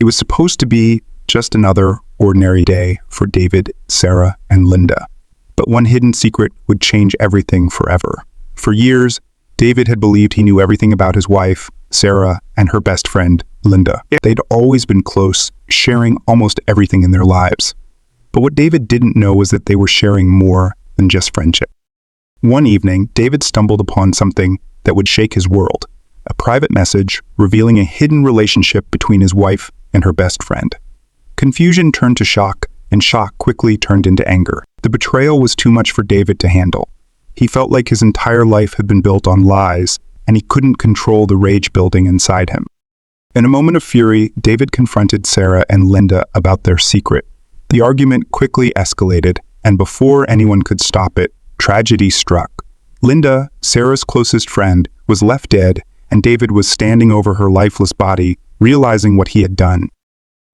was supposed to be just another ordinary day for David, Sarah, and Linda. But one hidden secret would change everything forever. For years, David had believed he knew everything about his wife, Sarah, and her best friend, Linda. They'd always been close, sharing almost everything in their lives. But what David didn't know was that they were sharing more than just friendship. One evening, David stumbled upon something that would shake his world, a private message revealing a hidden relationship between his wife and her best friend. Confusion turned to shock, and shock quickly turned into anger. The betrayal was too much for David to handle. He felt like his entire life had been built on lies, and he couldn't control the rage building inside him. In a moment of fury, David confronted Sarah and Linda about their secret. The argument quickly escalated, and before anyone could stop it, tragedy struck. Linda, Sarah's closest friend, was left dead, and David was standing over her lifeless body, realizing what he had done.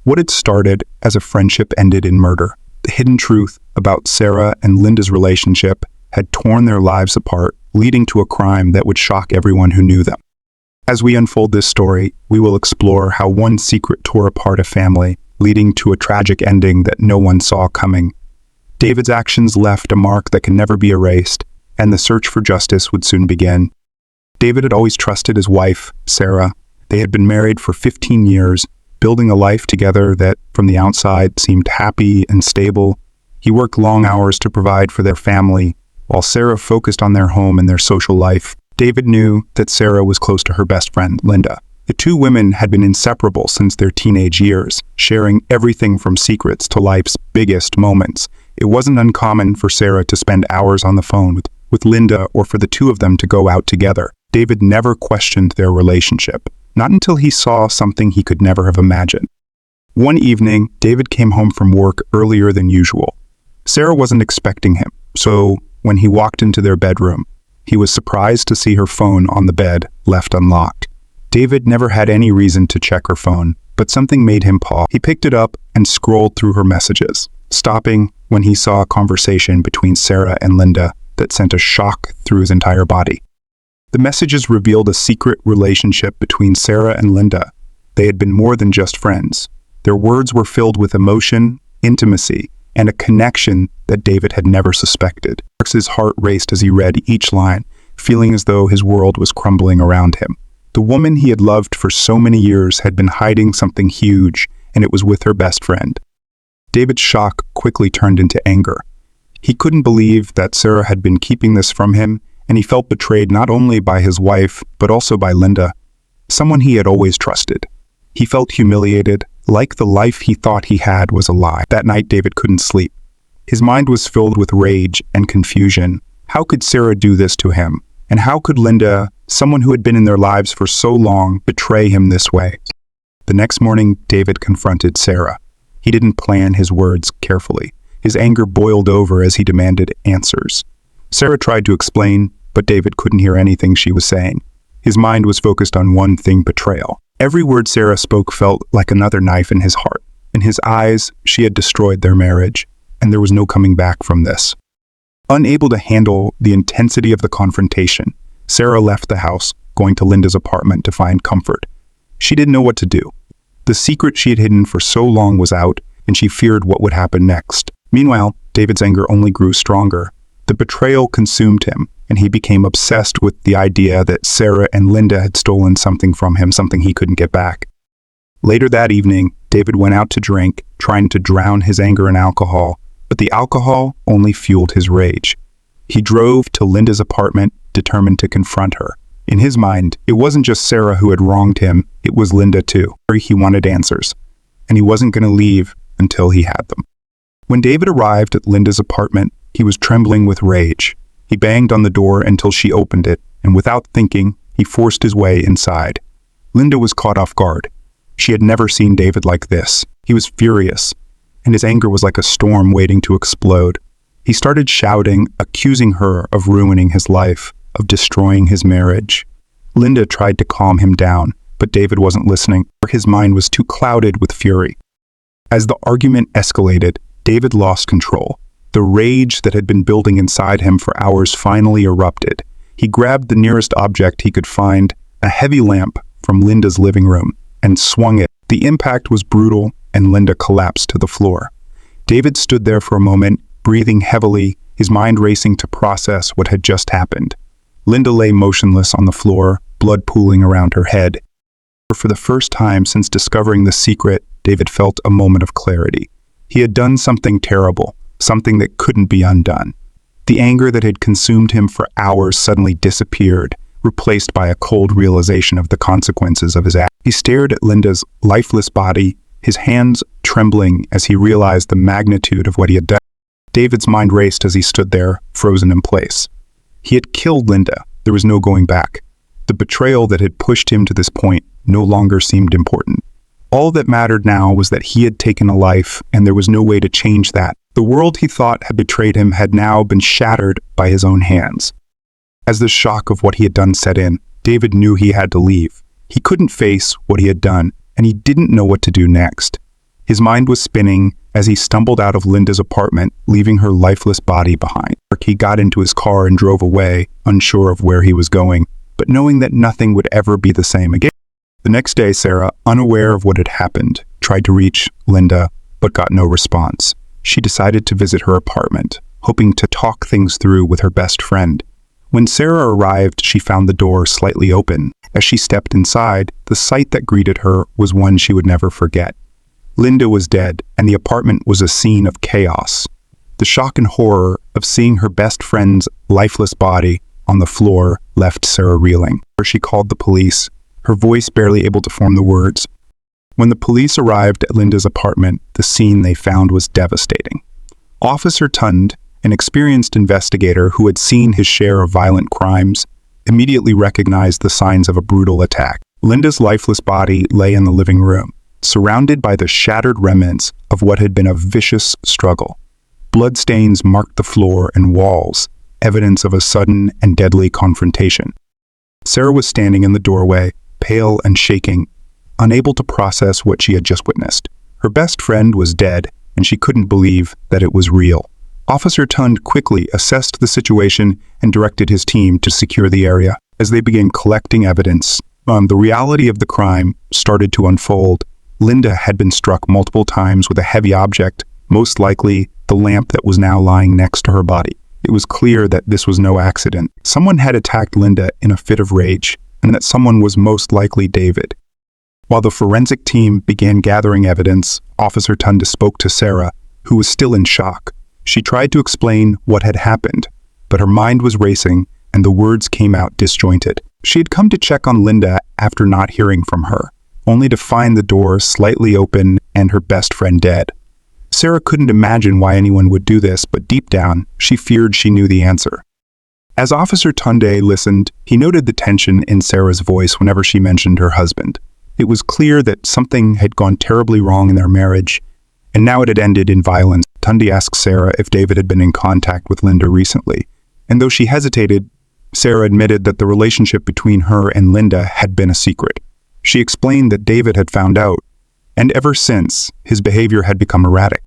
What had started as a friendship ended in murder. The hidden truth about Sarah and Linda's relationship had torn their lives apart, leading to a crime that would shock everyone who knew them. As we unfold this story, we will explore how one secret tore apart a family, leading to a tragic ending that no one saw coming. David's actions left a mark that can never be erased, and the search for justice would soon begin. David had always trusted his wife, Sarah. They had been married for 15 years, building a life together that, from the outside, seemed happy and stable. He worked long hours to provide for their family, while Sarah focused on their home and their social life. David knew that Sarah was close to her best friend, Linda. The two women had been inseparable since their teenage years, sharing everything from secrets to life's biggest moments. It wasn't uncommon for Sarah to spend hours on the phone with Linda, or for the two of them to go out together. David never questioned their relationship, not until he saw something he could never have imagined. One evening, David came home from work earlier than usual. Sarah wasn't expecting him, so when he walked into their bedroom, he was surprised to see her phone on the bed, left unlocked. David never had any reason to check her phone, but something made him pause. He picked it up and scrolled through her messages, stopping when he saw a conversation between Sarah and Linda that sent a shock through his entire body. The messages revealed a secret relationship between Sarah and Linda. They had been more than just friends. Their words were filled with emotion, intimacy, and a connection that David had never suspected. His heart raced as he read each line, feeling as though his world was crumbling around him. The woman he had loved for so many years had been hiding something huge, and it was with her best friend. David's shock quickly turned into anger. He couldn't believe that Sarah had been keeping this from him, and he felt betrayed not only by his wife, but also by Linda, someone he had always trusted. He felt humiliated, like the life he thought he had was a lie. That night, David couldn't sleep. His mind was filled with rage and confusion. How could Sarah do this to him? And how could Linda, someone who had been in their lives for so long, betray him this way? The next morning, David confronted Sarah. He didn't plan his words carefully. His anger boiled over as he demanded answers. Sarah tried to explain, but David couldn't hear anything she was saying. His mind was focused on one thing: betrayal. Every word Sarah spoke felt like another knife in his heart. In his eyes, she had destroyed their marriage, and there was no coming back from this. Unable to handle the intensity of the confrontation, Sarah left the house, going to Linda's apartment to find comfort. She didn't know what to do. The secret she had hidden for so long was out, and she feared what would happen next. Meanwhile, David's anger only grew stronger. The betrayal consumed him, and he became obsessed with the idea that Sarah and Linda had stolen something from him, something he couldn't get back. Later that evening, David went out to drink, trying to drown his anger in alcohol, but the alcohol only fueled his rage. He drove to Linda's apartment, determined to confront her. In his mind, it wasn't just Sarah who had wronged him, it was Linda too. He wanted answers, and he wasn't going to leave until he had them. When David arrived at Linda's apartment, he was trembling with rage. He banged on the door until she opened it, and without thinking, he forced his way inside. Linda was caught off guard. She had never seen David like this. He was furious, and his anger was like a storm waiting to explode. He started shouting, accusing her of ruining his life, of destroying his marriage. Linda tried to calm him down, but David wasn't listening. His mind was too clouded with fury. As the argument escalated, David lost control. The rage that had been building inside him for hours finally erupted. He grabbed the nearest object he could find, a heavy lamp from Linda's living room, and swung it. The impact was brutal, and Linda collapsed to the floor. David stood there for a moment, breathing heavily, his mind racing to process what had just happened. Linda lay motionless on the floor, blood pooling around her head. For the first time since discovering the secret, David felt a moment of clarity. He had done something terrible, something that couldn't be undone. The anger that had consumed him for hours suddenly disappeared, replaced by a cold realization of the consequences of his act. He stared at Linda's lifeless body, his hands trembling as he realized the magnitude of what he had done. David's mind raced as he stood there, frozen in place. He had killed Linda. There was no going back. The betrayal that had pushed him to this point no longer seemed important. All that mattered now was that he had taken a life, and there was no way to change that. The world he thought had betrayed him had now been shattered by his own hands. As the shock of what he had done set in, David knew he had to leave. He couldn't face what he had done, and he didn't know what to do next. His mind was spinning as he stumbled out of Linda's apartment, leaving her lifeless body behind. He got into his car and drove away, unsure of where he was going, but knowing that nothing would ever be the same again. The next day, Sarah, unaware of what had happened, tried to reach Linda, but got no response. She decided to visit her apartment, hoping to talk things through with her best friend. When Sarah arrived, she found the door slightly open. As she stepped inside, the sight that greeted her was one she would never forget. Linda was dead, and the apartment was a scene of chaos. The shock and horror of seeing her best friend's lifeless body on the floor left Sarah reeling. She called the police, her voice barely able to form the words. When the police arrived at Linda's apartment, the scene they found was devastating. Officer Tund, an experienced investigator who had seen his share of violent crimes, immediately recognized the signs of a brutal attack. Linda's lifeless body lay in the living room, surrounded by the shattered remnants of what had been a vicious struggle. Bloodstains marked the floor and walls, evidence of a sudden and deadly confrontation. Sarah was standing in the doorway, pale and shaking, unable to process what she had just witnessed. Her best friend was dead, and she couldn't believe that it was real. Officer Tund quickly assessed the situation and directed his team to secure the area. As they began collecting evidence, the reality of the crime started to unfold. Linda had been struck multiple times with a heavy object, most likely the lamp that was now lying next to her body. It was clear that this was no accident. Someone had attacked Linda in a fit of rage, and that someone was most likely David. While the forensic team began gathering evidence, Officer Tund spoke to Sarah, who was still in shock. She tried to explain what had happened, but her mind was racing and the words came out disjointed. She had come to check on Linda after not hearing from her, only to find the door slightly open and her best friend dead. Sarah couldn't imagine why anyone would do this, but deep down, she feared she knew the answer. As Officer Tunde listened, he noted the tension in Sarah's voice whenever she mentioned her husband. It was clear that something had gone terribly wrong in their marriage, and now it had ended in violence. Tunde asked Sarah if David had been in contact with Linda recently, and though she hesitated, Sarah admitted that the relationship between her and Linda had been a secret. She explained that David had found out, and ever since, his behavior had become erratic.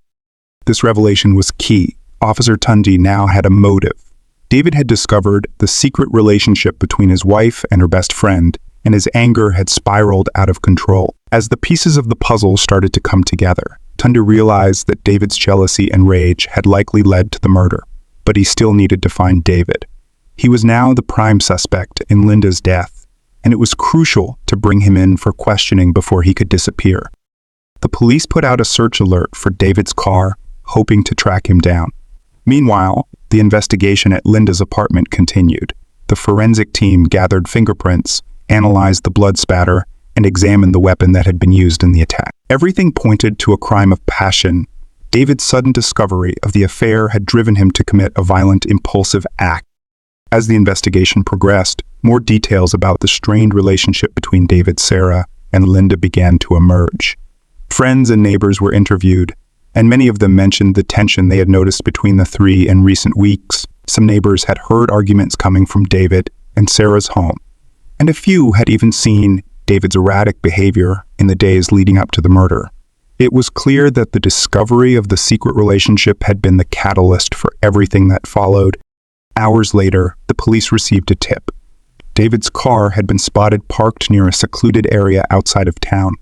This revelation was key. Officer Tunde now had a motive. David had discovered the secret relationship between his wife and her best friend, and his anger had spiraled out of control. As the pieces of the puzzle started to come together, Tunde realized that David's jealousy and rage had likely led to the murder, but he still needed to find David. He was now the prime suspect in Linda's death, and it was crucial to bring him in for questioning before he could disappear. The police put out a search alert for David's car, hoping to track him down. Meanwhile, the investigation at Linda's apartment continued. The forensic team gathered fingerprints, analyzed the blood spatter, and examined the weapon that had been used in the attack. Everything pointed to a crime of passion. David's sudden discovery of the affair had driven him to commit a violent, impulsive act. As the investigation progressed, more details about the strained relationship between David, Sarah, and Linda began to emerge. Friends and neighbors were interviewed, and many of them mentioned the tension they had noticed between the three in recent weeks. Some neighbors had heard arguments coming from David and Sarah's home, and a few had even seen David's erratic behavior in the days leading up to the murder. It was clear that the discovery of the secret relationship had been the catalyst for everything that followed. Hours later, the police received a tip. David's car had been spotted parked near a secluded area outside of town.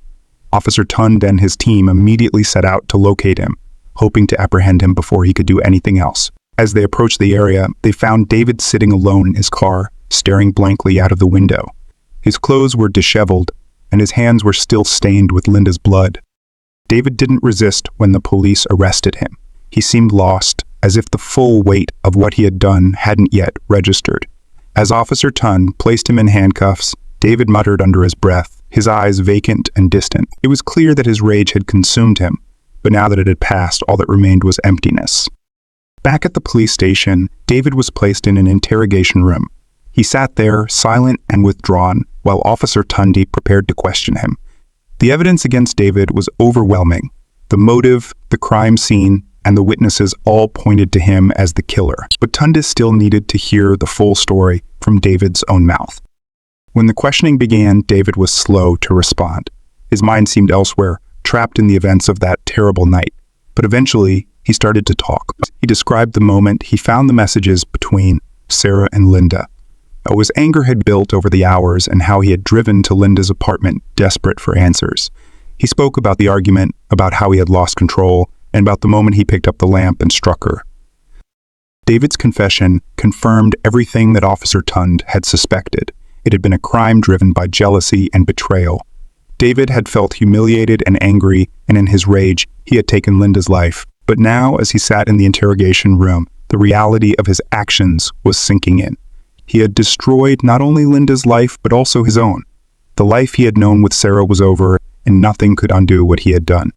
Officer Tund and his team immediately set out to locate him, hoping to apprehend him before he could do anything else. As they approached the area, they found David sitting alone in his car, staring blankly out of the window. His clothes were disheveled, and his hands were still stained with Linda's blood. David didn't resist when the police arrested him. He seemed lost, as if the full weight of what he had done hadn't yet registered. As Officer Tund placed him in handcuffs, David muttered under his breath, his eyes vacant and distant. It was clear that his rage had consumed him, but now that it had passed, all that remained was emptiness. Back at the police station, David was placed in an interrogation room. He sat there, silent and withdrawn, while Officer Tunde prepared to question him. The evidence against David was overwhelming. The motive, the crime scene, and the witnesses all pointed to him as the killer. But Tunde still needed to hear the full story from David's own mouth. When the questioning began, David was slow to respond. His mind seemed elsewhere, trapped in the events of that terrible night. But eventually, he started to talk. He described the moment he found the messages between Sarah and Linda. How his anger had built over the hours and how he had driven to Linda's apartment, desperate for answers. He spoke about the argument, about how he had lost control, and about the moment he picked up the lamp and struck her. David's confession confirmed everything that Officer Tund had suspected. It had been a crime driven by jealousy and betrayal. David had felt humiliated and angry, and in his rage, he had taken Linda's life. But now, as he sat in the interrogation room, the reality of his actions was sinking in. He had destroyed not only Linda's life, but also his own. The life he had known with Sarah was over, and nothing could undo what he had done.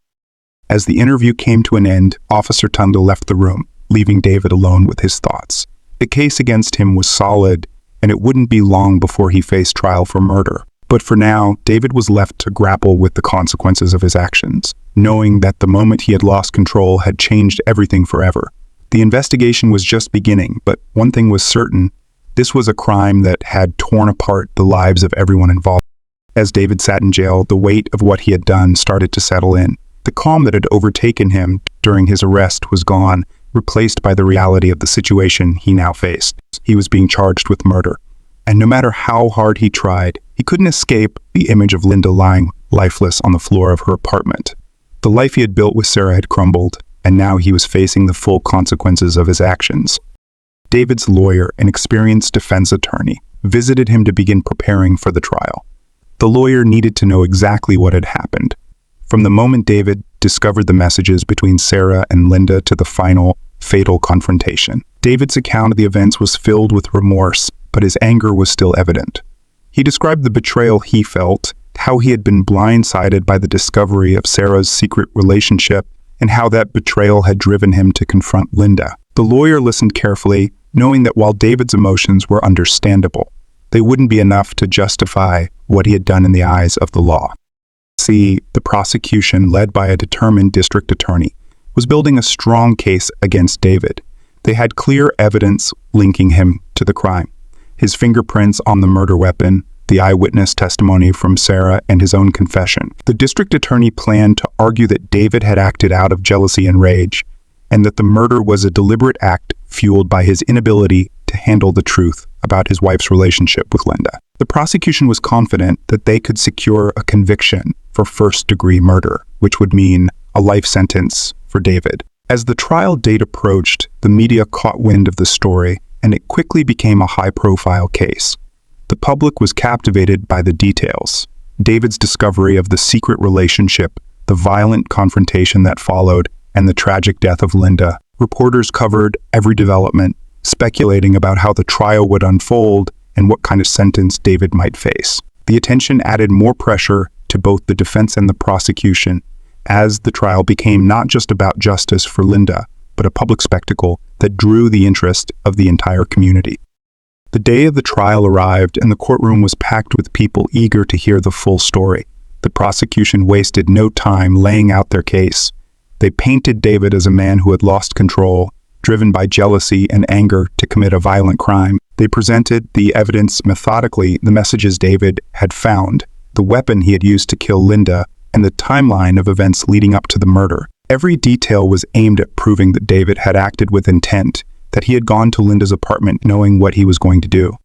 As the interview came to an end, Officer Tundle left the room, leaving David alone with his thoughts. The case against him was solid, and it wouldn't be long before he faced trial for murder. But for now, David was left to grapple with the consequences of his actions, knowing that the moment he had lost control had changed everything forever. The investigation was just beginning, but one thing was certain: this was a crime that had torn apart the lives of everyone involved. As David sat in jail, the weight of what he had done started to settle in. The calm that had overtaken him during his arrest was gone, replaced by the reality of the situation he now faced. He was being charged with murder. And no matter how hard he tried, he couldn't escape the image of Linda lying lifeless on the floor of her apartment. The life he had built with Sarah had crumbled, and now he was facing the full consequences of his actions. David's lawyer, an experienced defense attorney, visited him to begin preparing for the trial. The lawyer needed to know exactly what had happened. From the moment David discovered the messages between Sarah and Linda to the final, fatal confrontation. David's account of the events was filled with remorse, but his anger was still evident. He described the betrayal he felt, how he had been blindsided by the discovery of Sarah's secret relationship, and how that betrayal had driven him to confront Linda. The lawyer listened carefully, knowing that while David's emotions were understandable, they wouldn't be enough to justify what he had done in the eyes of the law. See, the prosecution, led by a determined district attorney, was building a strong case against David. They had clear evidence linking him to the crime: his fingerprints on the murder weapon, the eyewitness testimony from Sarah, and his own confession. The district attorney planned to argue that David had acted out of jealousy and rage, and that the murder was a deliberate act fueled by his inability to handle the truth about his wife's relationship with Linda. The prosecution was confident that they could secure a conviction for first-degree murder, which would mean a life sentence for David. As the trial date approached, the media caught wind of the story, and it quickly became a high-profile case. The public was captivated by the details: David's discovery of the secret relationship, the violent confrontation that followed, and the tragic death of Linda. Reporters covered every development, speculating about how the trial would unfold and what kind of sentence David might face. The attention added more pressure to both the defense and the prosecution, as the trial became not just about justice for Linda, but a public spectacle that drew the interest of the entire community. The day of the trial arrived, and the courtroom was packed with people eager to hear the full story. The prosecution wasted no time laying out their case. They painted David as a man who had lost control, driven by jealousy and anger to commit a violent crime. They presented the evidence methodically: the messages David had found, the weapon he had used to kill Linda, and the timeline of events leading up to the murder. Every detail was aimed at proving that David had acted with intent, that he had gone to Linda's apartment knowing what he was going to do.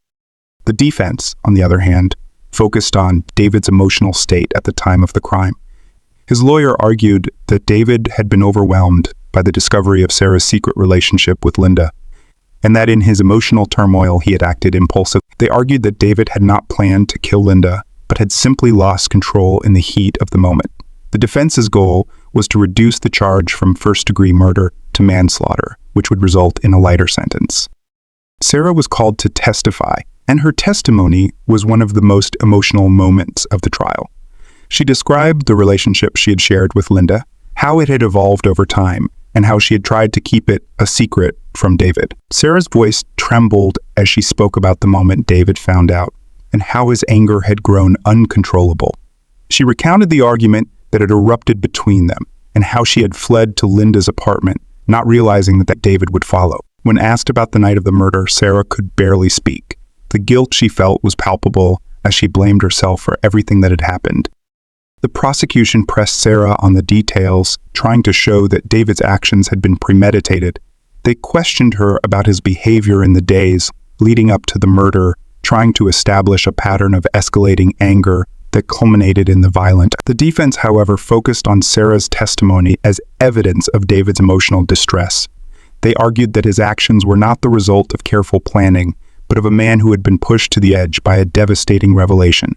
The defense, on the other hand, focused on David's emotional state at the time of the crime. His lawyer argued that David had been overwhelmed by the discovery of Sarah's secret relationship with Linda, and that in his emotional turmoil he had acted impulsively. They argued that David had not planned to kill Linda, but had simply lost control in the heat of the moment. The defense's goal was to reduce the charge from first-degree murder to manslaughter, which would result in a lighter sentence. Sarah was called to testify, and her testimony was one of the most emotional moments of the trial. She described the relationship she had shared with Linda, how it had evolved over time, and how she had tried to keep it a secret from David. Sarah's voice trembled as she spoke about the moment David found out, and how his anger had grown uncontrollable. She recounted the argument that had erupted between them, and how she had fled to Linda's apartment, not realizing that David would follow. When asked about the night of the murder, Sarah could barely speak. The guilt she felt was palpable as she blamed herself for everything that had happened. The prosecution pressed Sarah on the details, trying to show that David's actions had been premeditated. They questioned her about his behavior in the days leading up to the murder, trying to establish a pattern of escalating anger that culminated in the violent. The defense, however, focused on Sarah's testimony as evidence of David's emotional distress. They argued that his actions were not the result of careful planning, but of a man who had been pushed to the edge by a devastating revelation.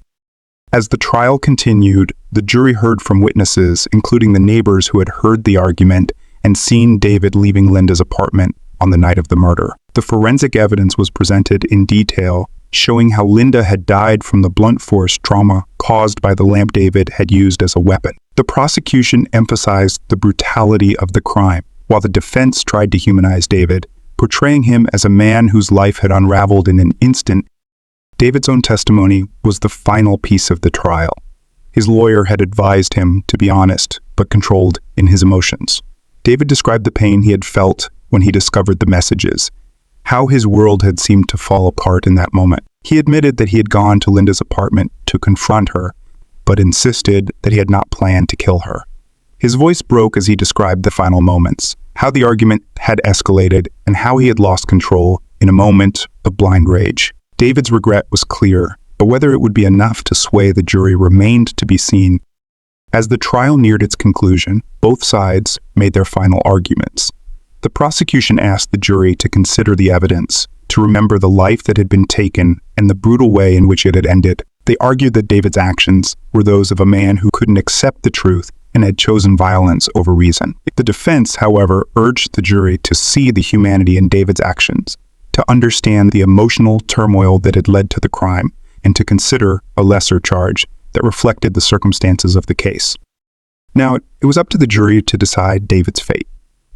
As the trial continued, the jury heard from witnesses, including the neighbors who had heard the argument and seen David leaving Linda's apartment on the night of the murder. The forensic evidence was presented in detail, showing how Linda had died from the blunt force trauma caused by the lamp David had used as a weapon. The prosecution emphasized the brutality of the crime, while the defense tried to humanize David, portraying him as a man whose life had unraveled in an instant. David's own testimony was the final piece of the trial. His lawyer had advised him to be honest, but controlled in his emotions. David described the pain he had felt when he discovered the messages, how his world had seemed to fall apart in that moment. He admitted that he had gone to Linda's apartment to confront her, but insisted that he had not planned to kill her. His voice broke as he described the final moments, how the argument had escalated, and how he had lost control in a moment of blind rage. David's regret was clear, but whether it would be enough to sway the jury remained to be seen. As the trial neared its conclusion, both sides made their final arguments. The prosecution asked the jury to consider the evidence, to remember the life that had been taken and the brutal way in which it had ended. They argued that David's actions were those of a man who couldn't accept the truth and had chosen violence over reason. The defense, however, urged the jury to see the humanity in David's actions, to understand the emotional turmoil that had led to the crime, and to consider a lesser charge that reflected the circumstances of the case. Now, it was up to the jury to decide David's fate.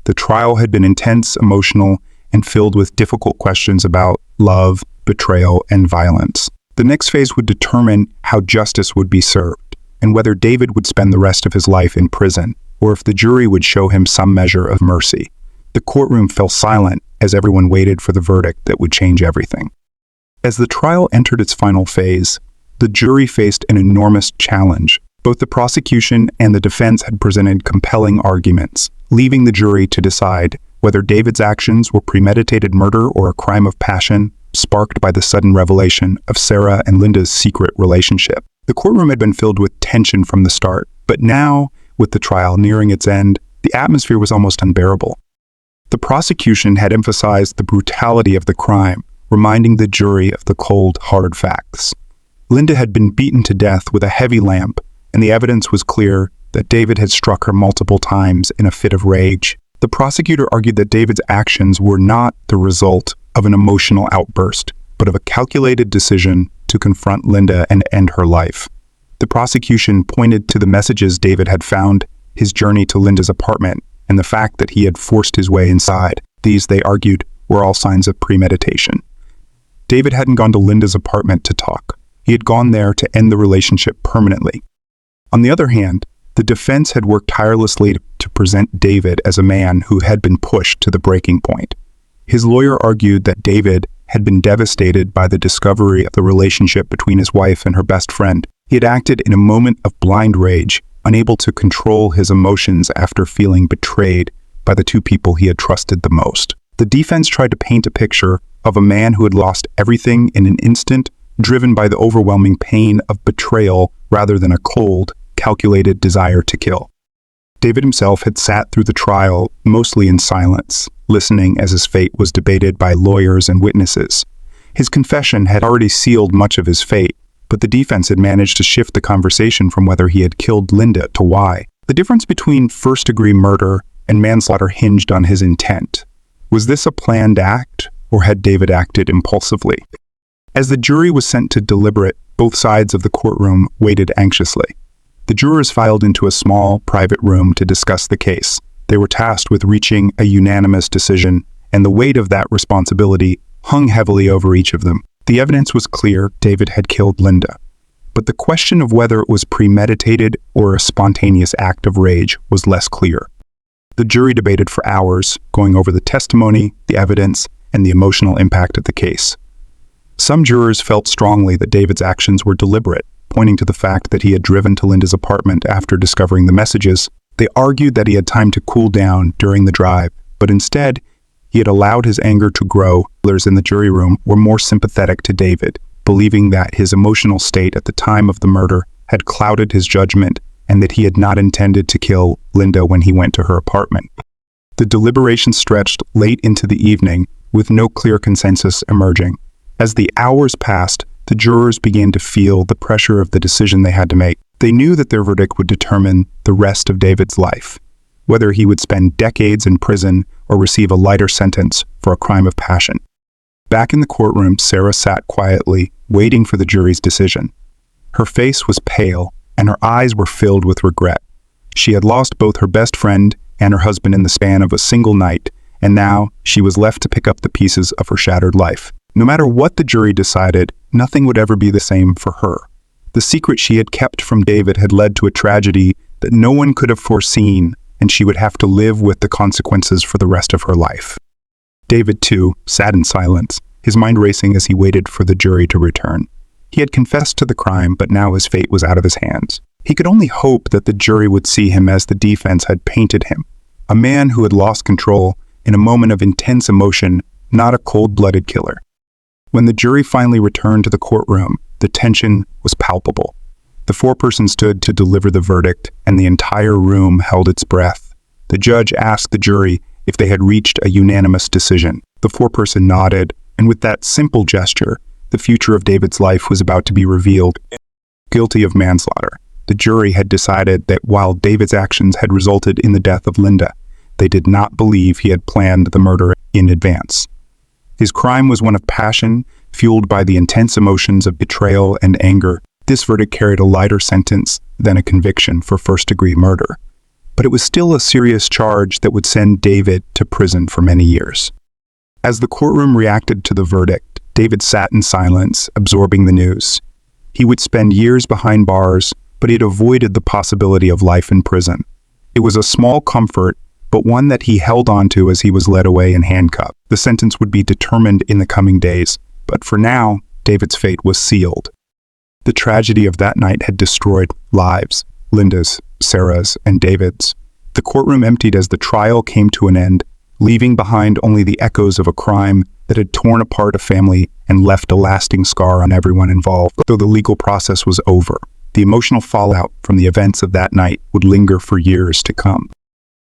The trial had been intense, emotional, and filled with difficult questions about love, betrayal, and violence. The next phase would determine how justice would be served, and whether David would spend the rest of his life in prison, or if the jury would show him some measure of mercy. The courtroom fell silent as everyone waited for the verdict that would change everything. As the trial entered its final phase, the jury faced an enormous challenge. Both the prosecution and the defense had presented compelling arguments, leaving the jury to decide whether David's actions were premeditated murder or a crime of passion, sparked by the sudden revelation of Sarah and Linda's secret relationship. The courtroom had been filled with tension from the start, but now, with the trial nearing its end, the atmosphere was almost unbearable. The prosecution had emphasized the brutality of the crime, reminding the jury of the cold, hard facts. Linda had been beaten to death with a heavy lamp, and the evidence was clear that David had struck her multiple times in a fit of rage. The prosecutor argued that David's actions were not the result of an emotional outburst, but of a calculated decision to confront Linda and end her life. The prosecution pointed to the messages David had found, his journey to Linda's apartment, and the fact that he had forced his way inside. These, they argued, were all signs of premeditation. David hadn't gone to Linda's apartment to talk. He had gone there to end the relationship permanently. On the other hand, the defense had worked tirelessly to present David as a man who had been pushed to the breaking point. His lawyer argued that David had been devastated by the discovery of the relationship between his wife and her best friend. He had acted in a moment of blind rage, unable to control his emotions after feeling betrayed by the two people he had trusted the most. The defense tried to paint a picture of a man who had lost everything in an instant, driven by the overwhelming pain of betrayal rather than a cold, calculated desire to kill. David himself had sat through the trial mostly in silence, listening as his fate was debated by lawyers and witnesses. His confession had already sealed much of his fate, but the defense had managed to shift the conversation from whether he had killed Linda to why. The difference between first-degree murder and manslaughter hinged on his intent. Was this a planned act, or had David acted impulsively? As the jury was sent to deliberate, both sides of the courtroom waited anxiously. The jurors filed into a small, private room to discuss the case. They were tasked with reaching a unanimous decision, and the weight of that responsibility hung heavily over each of them. The evidence was clear: David had killed Linda. But the question of whether it was premeditated or a spontaneous act of rage was less clear. The jury debated for hours, going over the testimony, the evidence, and the emotional impact of the case. Some jurors felt strongly that David's actions were deliberate, pointing to the fact that he had driven to Linda's apartment after discovering the messages. They argued that he had time to cool down during the drive, but instead, he had allowed his anger to grow. Others in the jury room were more sympathetic to David, believing that his emotional state at the time of the murder had clouded his judgment and that he had not intended to kill Linda when he went to her apartment. The deliberation stretched late into the evening, with no clear consensus emerging. As the hours passed, the jurors began to feel the pressure of the decision they had to make. They knew that their verdict would determine the rest of David's life, whether he would spend decades in prison or receive a lighter sentence for a crime of passion. Back in the courtroom, Sarah sat quietly, waiting for the jury's decision. Her face was pale, and her eyes were filled with regret. She had lost both her best friend and her husband in the span of a single night, and now she was left to pick up the pieces of her shattered life. No matter what the jury decided, nothing would ever be the same for her. The secret she had kept from David had led to a tragedy that no one could have foreseen, and she would have to live with the consequences for the rest of her life. David, too, sat in silence, his mind racing as he waited for the jury to return. He had confessed to the crime, but now his fate was out of his hands. He could only hope that the jury would see him as the defense had painted him, a man who had lost control in a moment of intense emotion, not a cold-blooded killer. When the jury finally returned to the courtroom, the tension was palpable. The foreperson stood to deliver the verdict, and the entire room held its breath. The judge asked the jury if they had reached a unanimous decision. The foreperson nodded, and with that simple gesture, the future of David's life was about to be revealed. Guilty of manslaughter, the jury had decided that while David's actions had resulted in the death of Linda, they did not believe he had planned the murder in advance. His crime was one of passion, fueled by the intense emotions of betrayal and anger. This verdict carried a lighter sentence than a conviction for first-degree murder, but it was still a serious charge that would send David to prison for many years. As the courtroom reacted to the verdict, David sat in silence, absorbing the news. He would spend years behind bars, but he had avoided the possibility of life in prison. It was a small comfort, but one that he held on to as he was led away in handcuffs. The sentence would be determined in the coming days, but for now, David's fate was sealed. The tragedy of that night had destroyed lives, Linda's, Sarah's, and David's. The courtroom emptied as the trial came to an end, leaving behind only the echoes of a crime that had torn apart a family and left a lasting scar on everyone involved. Though the legal process was over, the emotional fallout from the events of that night would linger for years to come.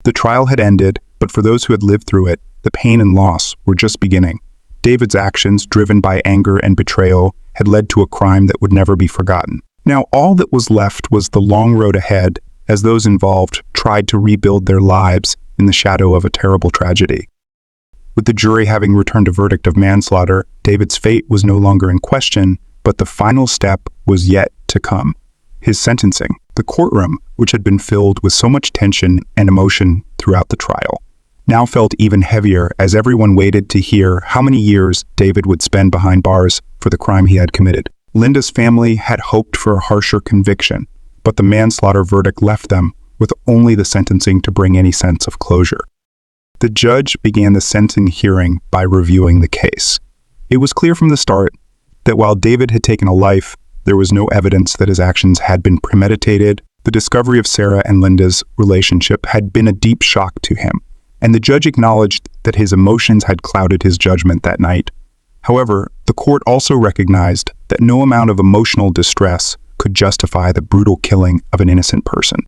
The trial had ended, but for those who had lived through it, the pain and loss were just beginning. David's actions, driven by anger and betrayal, had led to a crime that would never be forgotten. Now all that was left was the long road ahead as those involved tried to rebuild their lives in the shadow of a terrible tragedy. With the jury having returned a verdict of manslaughter, David's fate was no longer in question, but the final step was yet to come. His sentencing. The courtroom, which had been filled with so much tension and emotion throughout the trial, now felt even heavier as everyone waited to hear how many years David would spend behind bars for the crime he had committed. Linda's family had hoped for a harsher conviction, but the manslaughter verdict left them with only the sentencing to bring any sense of closure. The judge began the sentencing hearing by reviewing the case. It was clear from the start that while David had taken a life, there was no evidence that his actions had been premeditated. The discovery of Sarah and Linda's relationship had been a deep shock to him, and the judge acknowledged that his emotions had clouded his judgment that night. However, the court also recognized that no amount of emotional distress could justify the brutal killing of an innocent person.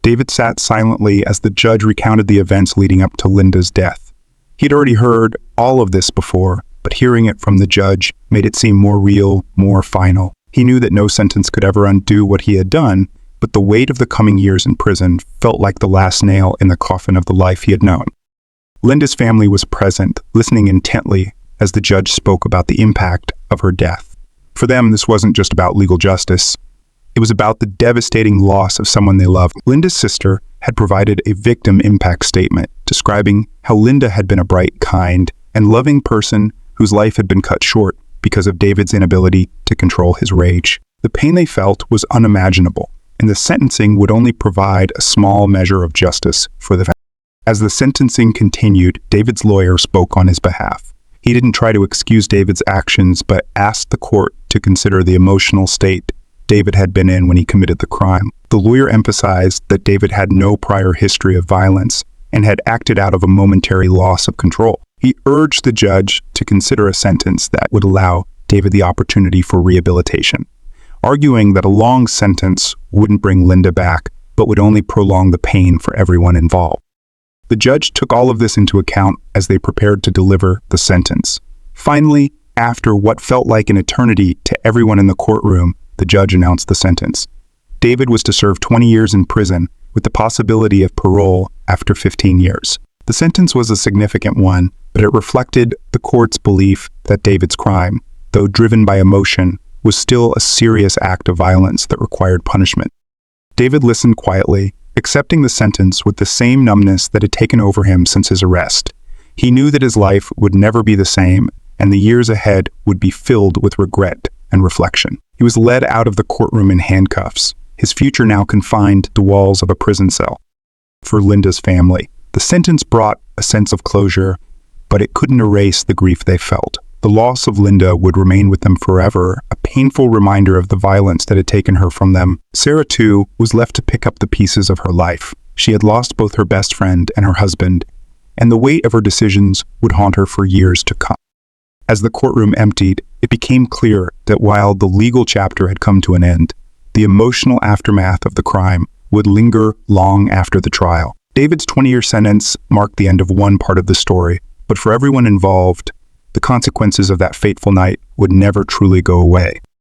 David sat silently as the judge recounted the events leading up to Linda's death. He'd already heard all of this before, but hearing it from the judge made it seem more real, more final. He knew that no sentence could ever undo what he had done, but the weight of the coming years in prison felt like the last nail in the coffin of the life he had known. Linda's family was present, listening intently as the judge spoke about the impact of her death. For them, this wasn't just about legal justice. It was about the devastating loss of someone they loved. Linda's sister had provided a victim impact statement describing how Linda had been a bright, kind, and loving person whose life had been cut short because of David's inability to control his rage. The pain they felt was unimaginable, and the sentencing would only provide a small measure of justice for the family. As the sentencing continued, David's lawyer spoke on his behalf. He didn't try to excuse David's actions, but asked the court to consider the emotional state David had been in when he committed the crime. The lawyer emphasized that David had no prior history of violence and had acted out of a momentary loss of control. He urged the judge to consider a sentence that would allow David the opportunity for rehabilitation, arguing that a long sentence wouldn't bring Linda back, but would only prolong the pain for everyone involved. The judge took all of this into account as they prepared to deliver the sentence. Finally, after what felt like an eternity to everyone in the courtroom, the judge announced the sentence. David was to serve 20 years in prison with the possibility of parole after 15 years. The sentence was a significant one, but it reflected the court's belief that David's crime, though driven by emotion, was still a serious act of violence that required punishment. David listened quietly, accepting the sentence with the same numbness that had taken over him since his arrest. He knew that his life would never be the same, and the years ahead would be filled with regret and reflection. He was led out of the courtroom in handcuffs, his future now confined to the walls of a prison cell. For Linda's family, the sentence brought a sense of closure, but it couldn't erase the grief they felt. The loss of Linda would remain with them forever, a painful reminder of the violence that had taken her from them. Sarah, too, was left to pick up the pieces of her life. She had lost both her best friend and her husband, and the weight of her decisions would haunt her for years to come. As the courtroom emptied, it became clear that while the legal chapter had come to an end, the emotional aftermath of the crime would linger long after the trial. David's 20-year sentence marked the end of one part of the story, but for everyone involved, the consequences of that fateful night would never truly go away.